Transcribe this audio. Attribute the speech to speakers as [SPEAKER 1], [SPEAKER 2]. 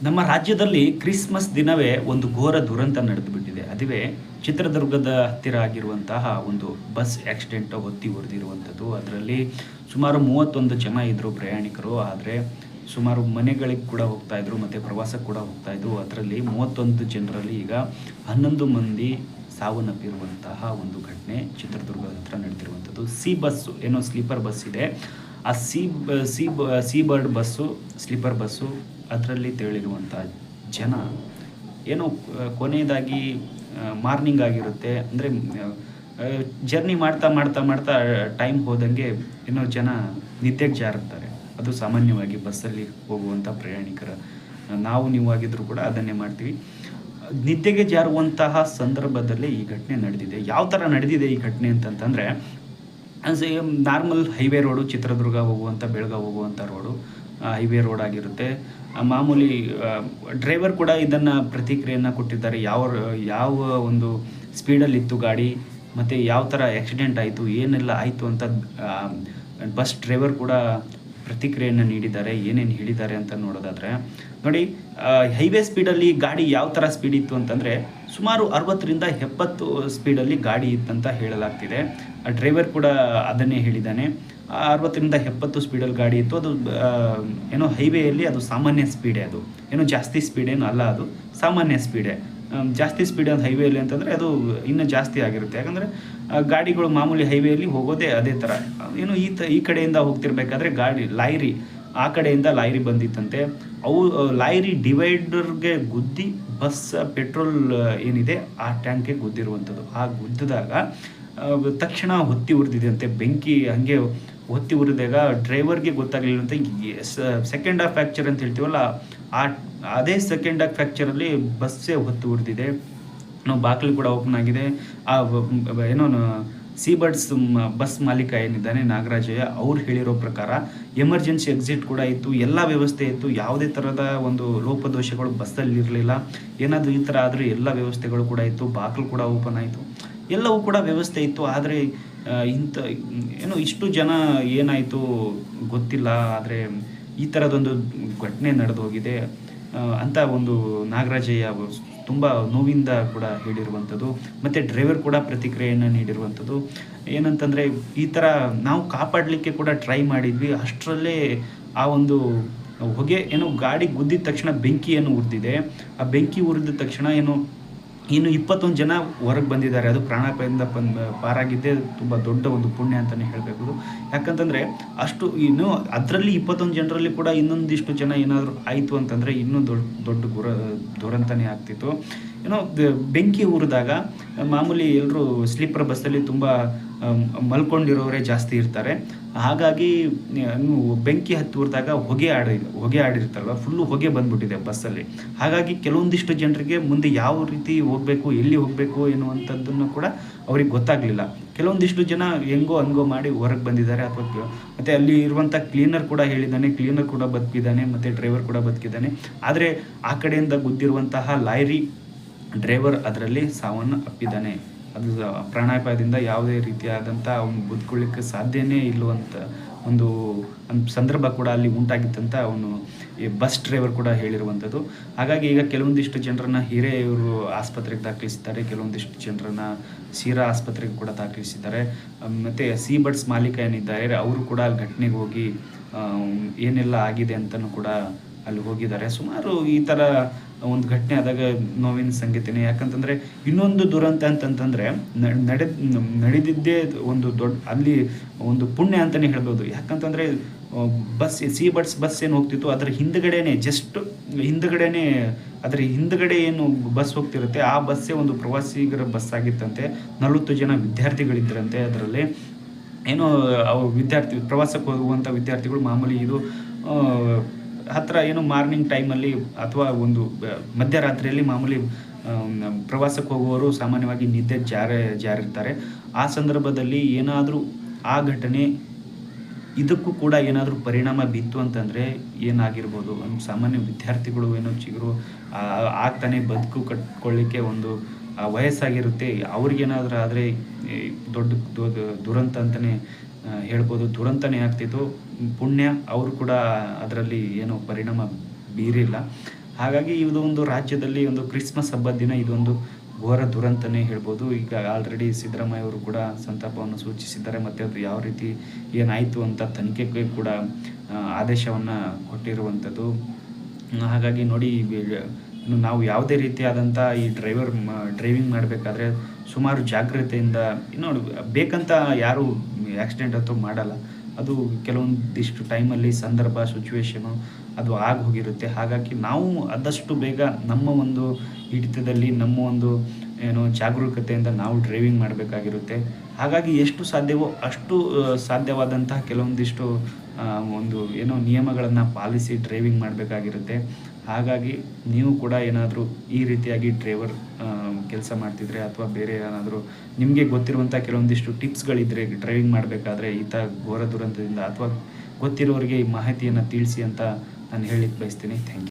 [SPEAKER 1] ನಮ್ಮ ರಾಜ್ಯದಲ್ಲಿ ಕ್ರಿಸ್ಮಸ್ ದಿನವೇ ಒಂದು ಘೋರ ದುರಂತ ನಡೆದುಬಿಟ್ಟಿದೆ. ಅದುವೇ ಚಿತ್ರದುರ್ಗದ ಹತ್ತಿರ ಆಗಿರುವಂತಹ ಒಂದು ಬಸ್ ಆಕ್ಸಿಡೆಂಟ್ ಹೊತ್ತಿ ಉರಿದಿರುವಂಥದ್ದು. ಅದರಲ್ಲಿ ಸುಮಾರು 31 ಜನ ಇದ್ದರು ಪ್ರಯಾಣಿಕರು. ಆದರೆ ಸುಮಾರು ಮನೆಗಳಿಗೆ ಕೂಡ ಹೋಗ್ತಾ ಇದ್ರು, ಮತ್ತು ಪ್ರವಾಸಕ್ಕೆ ಕೂಡ ಹೋಗ್ತಾ ಇದ್ರು. ಅದರಲ್ಲಿ 31 ಜನರಲ್ಲಿ ಈಗ 11 ಮಂದಿ ಸಾವನ್ನಪ್ಪಿರುವಂತಹ ಒಂದು ಘಟನೆ ಚಿತ್ರದುರ್ಗದ ಹತ್ರ ನಡೆದಿರುವಂಥದ್ದು. ಸಿ ಬಸ್ಸು ಏನೋ ಸ್ಲೀಪರ್ ಬಸ್ ಇದೆ. ಆ C bird bus, sleeper bus, ಅದರಲ್ಲಿ ತೆರಳಿರುವಂಥ ಜನ ಏನೋ ಕೊನೆಯದಾಗಿ ಮಾರ್ನಿಂಗ್ ಆಗಿರುತ್ತೆ. ಅಂದರೆ ಜರ್ನಿ ಮಾಡ್ತಾ ಮಾಡ್ತಾ ಮಾಡ್ತಾ ಟೈಮ್ ಹೋದಂಗೆ ಏನೋ ಜನ ನಿದ್ದೆಗೆ ಜಾರುತ್ತಾರೆ. ಅದು ಸಾಮಾನ್ಯವಾಗಿ ಬಸ್ಸಲ್ಲಿ ಹೋಗುವಂಥ ಪ್ರಯಾಣಿಕರ ನಾವು ನೀವು ಆಗಿದ್ರೂ ಕೂಡ ಅದನ್ನೇ ಮಾಡ್ತೀವಿ. ನಿದ್ದೆಗೆ ಜಾರುವಂತಹ ಸಂದರ್ಭದಲ್ಲಿ ಈ ಘಟನೆ ನಡೆದಿದೆ. ಯಾವ ಥರ ನಡೆದಿದೆ ಈ ಘಟನೆ ಅಂತಂತಂದರೆ, ನಾರ್ಮಲ್ ಹೈವೇ ರೋಡು, ಚಿತ್ರದುರ್ಗ ಹೋಗುವಂಥ ಬೆಳಗಾವಿ ಹೋಗುವಂಥ ರೋಡು, ಹೈವೇ ರೋಡ್ ಆಗಿರುತ್ತೆ. ಮಾಮೂಲಿ ಡ್ರೈವರ್ ಕೂಡ ಇದನ್ನು ಪ್ರತಿಕ್ರಿಯೆಯನ್ನು ಕೊಟ್ಟಿದ್ದಾರೆ. ಯಾವ ಒಂದು ಸ್ಪೀಡಲ್ಲಿತ್ತು ಗಾಡಿ, ಮತ್ತು ಯಾವ ಥರ ಆಕ್ಸಿಡೆಂಟ್ ಆಯಿತು, ಏನೆಲ್ಲ ಆಯಿತು ಅಂತ ಬಸ್ ಡ್ರೈವರ್ ಕೂಡ ಪ್ರತಿಕ್ರಿಯೆಯನ್ನು ನೀಡಿದ್ದಾರೆ. ಏನೇನು ಹೇಳಿದ್ದಾರೆ ಅಂತ ನೋಡೋದಾದರೆ ನೋಡಿ, ಹೈವೇ ಸ್ಪೀಡಲ್ಲಿ ಗಾಡಿ ಯಾವ ಥರ ಸ್ಪೀಡ್ ಇತ್ತು ಅಂತಂದರೆ ಸುಮಾರು 60ರಿಂದ 70 ಸ್ಪೀಡಲ್ಲಿ ಗಾಡಿ ಇತ್ತಂತ ಹೇಳಲಾಗ್ತಿದೆ. ಡ್ರೈವರ್ ಕೂಡ ಅದನ್ನೇ ಹೇಳಿದ್ದಾನೆ. 60ರಿಂದ 70 ಸ್ಪೀಡಲ್ಲಿ ಗಾಡಿ ಇತ್ತು. ಅದು ಏನೋ ಹೈವೇಯಲ್ಲಿ ಅದು ಸಾಮಾನ್ಯ ಸ್ಪೀಡೇ, ಅದು ಏನೋ ಜಾಸ್ತಿ ಸ್ಪೀಡೇನು ಅಲ್ಲ, ಅದು ಸಾಮಾನ್ಯ ಸ್ಪೀಡೇ. ಜಾಸ್ತಿ ಸ್ಪೀಡ್ ಅಂತ ಹೈವೇಲಿ ಅಂತಂದರೆ ಅದು ಇನ್ನೂ ಜಾಸ್ತಿ ಆಗಿರುತ್ತೆ. ಯಾಕಂದರೆ ಗಾಡಿಗಳು ಮಾಮೂಲಿ ಹೈವೇಲಿ ಹೋಗೋದೇ ಅದೇ ಥರ. ಏನು ಈ ಕಡೆಯಿಂದ ಹೋಗ್ತಿರ್ಬೇಕಾದ್ರೆ ಲಾಯ್ರಿ ಆ ಕಡೆಯಿಂದ ಲಾಯ್ರಿ ಬಂದಿತ್ತಂತೆ. ಅವು ಲಾಯ್ರಿ ಡಿವೈಡರ್ಗೆ ಗುದ್ದಿ ಬಸ್ ಪೆಟ್ರೋಲ್ ಏನಿದೆ ಆ ಟ್ಯಾಂಕ್ಗೆ ಗುದ್ದಿರುವಂಥದ್ದು. ಆ ಗುದ್ದಿದಾಗ ತಕ್ಷಣ ಹೊತ್ತಿ ಉರಿದಿದೆ ಬೆಂಕಿ. ಹಾಗೆ ಹೊತ್ತಿ ಉರಿದಾಗ ಡ್ರೈವರ್ಗೆ ಗೊತ್ತಾಗಲಿಲ್ಲಂತೆ. ಸೆಕೆಂಡ್ ಆಫ್ ಫ್ರ್ಯಾಕ್ಚರ್ ಅಂತ ಹೇಳ್ತೀವಲ್ಲ, ಅದೇ ಸೆಕೆಂಡ್ ಆಫ್ ಫ್ರ್ಯಾಕ್ಚರಲ್ಲಿ ಬಸ್ಸೇ ಹೊತ್ತಿ ಉರಿದಿದೆ. ಬಾಗಿಲು ಕೂಡ ಓಪನ್ ಆಗಿದೆ. ಏನೋ ಸಿ ಬರ್ಡ್ಸ್ ಬಸ್ ಮಾಲೀಕ ಏನಿದ್ದಾನೆ ನಾಗರಾಜಯ್ಯ, ಅವ್ರು ಹೇಳಿರೋ ಪ್ರಕಾರ ಎಮರ್ಜೆನ್ಸಿ ಎಕ್ಸಿಟ್ ಕೂಡ ಇತ್ತು, ಎಲ್ಲ ವ್ಯವಸ್ಥೆ ಇತ್ತು. ಯಾವುದೇ ಥರದ ಒಂದು ಲೋಪದೋಷಗಳು ಬಸ್ಸಲ್ಲಿ ಇರಲಿಲ್ಲ. ಏನಾದರೂ ಈ ಥರ ಆದರೆ ಎಲ್ಲ ವ್ಯವಸ್ಥೆಗಳು ಕೂಡ ಇತ್ತು. ಬಾಗಿಲು ಕೂಡ ಓಪನ್ ಆಯಿತು, ಎಲ್ಲವೂ ಕೂಡ ವ್ಯವಸ್ಥೆ ಇತ್ತು. ಆದರೆ ಏನೋ ಇಷ್ಟು ಜನ ಏನಾಯಿತು ಗೊತ್ತಿಲ್ಲ. ಆದರೆ ಈ ಥರದೊಂದು ಘಟನೆ ನಡೆದು ಹೋಗಿದೆ ಅಂತ ಒಂದು ನಾಗರಾಜಯ್ಯ ತುಂಬ ನೋವಿಂದ ಕೂಡ ಹೇಳಿರುವಂಥದ್ದು. ಮತ್ತು ಡ್ರೈವರ್ ಕೂಡ ಪ್ರತಿಕ್ರಿಯೆಯನ್ನು ನೀಡಿರುವಂಥದ್ದು. ಏನಂತಂದರೆ, ಈ ಥರ ನಾವು ಕಾಪಾಡಲಿಕ್ಕೆ ಕೂಡ ಟ್ರೈ ಮಾಡಿದ್ವಿ. ಅಷ್ಟರಲ್ಲೇ ಆ ಒಂದು ಹೊಗೆ ಏನೋ ಗಾಡಿ ಗುದ್ದಿದ ತಕ್ಷಣ ಬೆಂಕಿಯನ್ನು ಉರಿದಿದೆ. ಆ ಬೆಂಕಿ ಉರಿದ ತಕ್ಷಣ ಇನ್ನು 21 ಜನ ಹೊರಗೆ ಬಂದಿದ್ದಾರೆ. ಅದು ಪ್ರಾಣಾಪಾಯದಿಂದ ಪಾರಾಗಿದ್ದೇ ತುಂಬ ದೊಡ್ಡ ಒಂದು ಪುಣ್ಯ ಅಂತಲೇ ಹೇಳಬೇಕು. ಯಾಕಂತಂದರೆ ಅಷ್ಟು ಇನ್ನು ಅದರಲ್ಲಿ 21 ಜನರಲ್ಲಿ ಕೂಡ ಇನ್ನೊಂದಿಷ್ಟು ಜನ ಏನಾದರೂ ಆಯಿತು ಅಂತಂದರೆ ಇನ್ನೂ ದೊಡ್ಡ ದುರಂತನೇ ಆಗ್ತಿತ್ತು. ಏನೋ ಬೆಂಕಿ ಉರಿದಾಗ ಮಾಮೂಲಿ ಎಲ್ಲರೂ ಸ್ಲೀಪರ್ ಬಸ್ಸಲ್ಲಿ ತುಂಬ ಮಲ್ಕೊಂಡಿರೋರೇ ಜಾಸ್ತಿ ಇರ್ತಾರೆ. ಹಾಗಾಗಿ ಬೆಂಕಿ ಹತ್ತಿ ಉರಿದಾಗ ಹೊಗೆ ಆಡಿರ್ತಾರಲ್ಲ, ಫುಲ್ಲು ಹೊಗೆ ಬಂದ್ಬಿಟ್ಟಿದೆ ಬಸ್ಸಲ್ಲಿ. ಹಾಗಾಗಿ ಕೆಲವೊಂದಿಷ್ಟು ಜನರಿಗೆ ಮುಂದೆ ಯಾವ ರೀತಿ ಹೋಗಬೇಕು, ಎಲ್ಲಿ ಹೋಗಬೇಕು ಎನ್ನುವಂಥದ್ದನ್ನು ಕೂಡ ಅವ್ರಿಗೆ ಗೊತ್ತಾಗಲಿಲ್ಲ. ಕೆಲವೊಂದಿಷ್ಟು ಜನ ಹೆಂಗೋ ಹಂಗೋ ಮಾಡಿ ಹೊರಗೆ ಬಂದಿದ್ದಾರೆ. ಮತ್ತು ಅಲ್ಲಿ ಇರುವಂಥ ಕ್ಲೀನರ್ ಕೂಡ ಹೇಳಿದ್ದಾನೆ, ಕ್ಲೀನರ್ ಕೂಡ ಬದುಕಿದ್ದಾನೆ, ಮತ್ತು ಡ್ರೈವರ್ ಕೂಡ ಬದುಕಿದ್ದಾನೆ. ಆದರೆ ಆ ಕಡೆಯಿಂದ ಗುದ್ದಿರುವಂತಹ ಲಾರಿ ಡ್ರೈವರ್ ಅದರಲ್ಲಿ ಸಾವನ್ನು ಅಪ್ಪಿದ್ದಾನೆ. ಅದು ಪ್ರಾಣಾಪಾಯದಿಂದ ಯಾವುದೇ ರೀತಿಯಾದಂಥ ಅವನು ಬದುಕೊಳ್ಳಿಕ್ಕೆ ಸಾಧ್ಯನೇ ಇಲ್ಲವಂತ ಒಂದು ಸಂದರ್ಭ ಕೂಡ ಅಲ್ಲಿ ಉಂಟಾಗಿತ್ತಂತ ಅವನು ಈ ಬಸ್ ಡ್ರೈವರ್ ಕೂಡ ಹೇಳಿರುವಂಥದ್ದು. ಹಾಗಾಗಿ ಈಗ ಕೆಲವೊಂದಿಷ್ಟು ಜನರನ್ನು ಹಿರೇಯೂರು ಆಸ್ಪತ್ರೆಗೆ ದಾಖಲಿಸಿದ್ದಾರೆ, ಕೆಲವೊಂದಿಷ್ಟು ಜನರನ್ನು ಸೀರಾ ಆಸ್ಪತ್ರೆಗೆ ಕೂಡ ದಾಖಲಿಸಿದ್ದಾರೆ. ಮತ್ತು ಸಿ ಬರ್ಡ್ಸ್ ಮಾಲೀಕ ಏನಿದ್ದಾರೆ ಅವರು ಕೂಡ ಅಲ್ಲಿ ಘಟನೆಗೆ ಹೋಗಿ ಏನೆಲ್ಲ ಆಗಿದೆ ಅಂತಲೂ ಕೂಡ ಅಲ್ಲಿ ಹೋಗಿದ್ದಾರೆ. ಸುಮಾರು ಈ ಥರ ಒಂದು ಘಟನೆ ಆದಾಗ ನೋವಿನ ಸಂಗತಿನೇ. ಯಾಕಂತಂದರೆ ಇನ್ನೊಂದು ದುರಂತ ಅಂತಂತಂದರೆ ನಡೆದಿದ್ದೇ ಒಂದು ಅಲ್ಲಿ ಒಂದು ಪುಣ್ಯ ಅಂತಲೇ ಹೇಳ್ಬೋದು. ಯಾಕಂತಂದರೆ ಸಿ ಬರ್ಡ್ಸ್ ಬಸ್ ಏನು ಹೋಗ್ತಿತ್ತು ಅದರ ಹಿಂದ್ಗಡೆ ಏನು ಬಸ್ ಹೋಗ್ತಿರುತ್ತೆ, ಆ ಬಸ್ಸೇ ಒಂದು ಪ್ರವಾಸಿಗರ ಬಸ್ ಆಗಿತ್ತಂತೆ. 40 ಜನ ವಿದ್ಯಾರ್ಥಿಗಳಿದ್ದರಂತೆ ಅದರಲ್ಲಿ. ಏನೋ ಪ್ರವಾಸಕ್ಕೆ ಹೋಗುವಂಥ ವಿದ್ಯಾರ್ಥಿಗಳು ಮಾಮೂಲಿ ಇದು ಹತ್ತಿರ ಏನು ಮಾರ್ನಿಂಗ್ ಟೈಮಲ್ಲಿ ಅಥವಾ ಒಂದು ಮಧ್ಯರಾತ್ರಿಯಲ್ಲಿ ಮಾಮೂಲಿ ಪ್ರವಾಸಕ್ಕೆ ಹೋಗುವವರು ಸಾಮಾನ್ಯವಾಗಿ ನಿದ್ದೆ ಜಾರಿರ್ತಾರೆ. ಆ ಸಂದರ್ಭದಲ್ಲಿ ಏನಾದರೂ ಆ ಘಟನೆ ಇದಕ್ಕೂ ಕೂಡ ಏನಾದರೂ ಪರಿಣಾಮ ಬಿತ್ತು ಅಂತಂದರೆ ಏನಾಗಿರ್ಬೋದು. ಒಂದು ಸಾಮಾನ್ಯ ವಿದ್ಯಾರ್ಥಿಗಳು ಏನೋ ಚಿಗುರು ಆಗ್ತಾನೆ ಬದುಕು ಕಟ್ಕೊಳ್ಳಿಕ್ಕೆ ಒಂದು ವಯಸ್ಸಾಗಿರುತ್ತೆ. ಅವ್ರಿಗೇನಾದರೂ ಆದರೆ ದೊಡ್ಡ ದುರಂತ ಅಂತಲೇ ಹೇಳ್ಬೋದು. ದುರಂತನೇ ಆಗ್ತಿತ್ತು. ಪುಣ್ಯ ಅವರು ಕೂಡ ಅದರಲ್ಲಿ ಏನೋ ಪರಿಣಾಮ ಬೀರಿಲ್ಲ. ಹಾಗಾಗಿ ಇದು ಒಂದು ರಾಜ್ಯದಲ್ಲಿ ಒಂದು ಕ್ರಿಸ್ಮಸ್ ಹಬ್ಬದ ದಿನ ಇದೊಂದು ಘೋರ ದುರಂತನೇ ಹೇಳ್ಬೋದು. ಈಗ ಆಲ್ರೆಡಿ ಸಿದ್ದರಾಮಯ್ಯ ಅವರು ಕೂಡ ಸಂತಾಪವನ್ನು ಸೂಚಿಸಿದ್ದಾರೆ ಮತ್ತು ಅದು ಯಾವ ರೀತಿ ಏನಾಯಿತು ಅಂತ ತನಿಖೆಗೆ ಕೂಡ ಆದೇಶವನ್ನು ಕೊಟ್ಟಿರುವಂಥದ್ದು. ಹಾಗಾಗಿ ನೋಡಿ ಇನ್ನು ನಾವು ಯಾವುದೇ ರೀತಿಯಾದಂಥ ಈ ಡ್ರೈವಿಂಗ್ ಮಾಡಬೇಕಾದ್ರೆ ಸುಮಾರು ಜಾಗ್ರತೆಯಿಂದ ನೋಡಿ, ಬೇಕಂತ ಯಾರು ಆಕ್ಸಿಡೆಂಟ್ ಅಂತೂ ಮಾಡಲ್ಲ. ಅದು ಕೆಲವೊಂದಿಷ್ಟು ಟೈಮಲ್ಲಿ ಸಂದರ್ಭ ಸಿಚುವೇಶನು ಅದು ಹೋಗಿರುತ್ತೆ. ಹಾಗಾಗಿ ನಾವು ಆದಷ್ಟು ಬೇಗ ನಮ್ಮ ಒಂದು ಹಿಡಿತದಲ್ಲಿ ನಮ್ಮ ಒಂದು ಜಾಗರೂಕತೆಯಿಂದ ನಾವು ಡ್ರೈವಿಂಗ್ ಮಾಡಬೇಕಾಗಿರುತ್ತೆ. ಹಾಗಾಗಿ ಎಷ್ಟು ಸಾಧ್ಯವೋ ಅಷ್ಟು ಸಾಧ್ಯವಾದಂತಹ ಕೆಲವೊಂದಿಷ್ಟು ಒಂದು ನಿಯಮಗಳನ್ನು ಪಾಲಿಸಿ ಡ್ರೈವಿಂಗ್ ಮಾಡಬೇಕಾಗಿರುತ್ತೆ. ಹಾಗಾಗಿ ನೀವು ಕೂಡ ಏನಾದರೂ ಈ ರೀತಿಯಾಗಿ ಕೆಲಸ ಮಾಡ್ತಿದ್ರೆ ಅಥವಾ ಬೇರೆ ಏನಾದರೂ ನಿಮಗೆ ಗೊತ್ತಿರುವಂಥ ಕೆಲವೊಂದಿಷ್ಟು ಟಿಪ್ಸ್ಗಳಿದ್ದರೆ ಡ್ರೈವಿಂಗ್ ಮಾಡಬೇಕಾದ್ರೆ ಘೋರ ದುರಂತದಿಂದ ಅಥವಾ ಗೊತ್ತಿರೋರಿಗೆ ಈ ಮಾಹಿತಿಯನ್ನು ತಿಳಿಸಿ ಅಂತ ನಾನು ಹೇಳಲಿಕ್ಕೆ ಬಯಸ್ತೀನಿ. Thank you.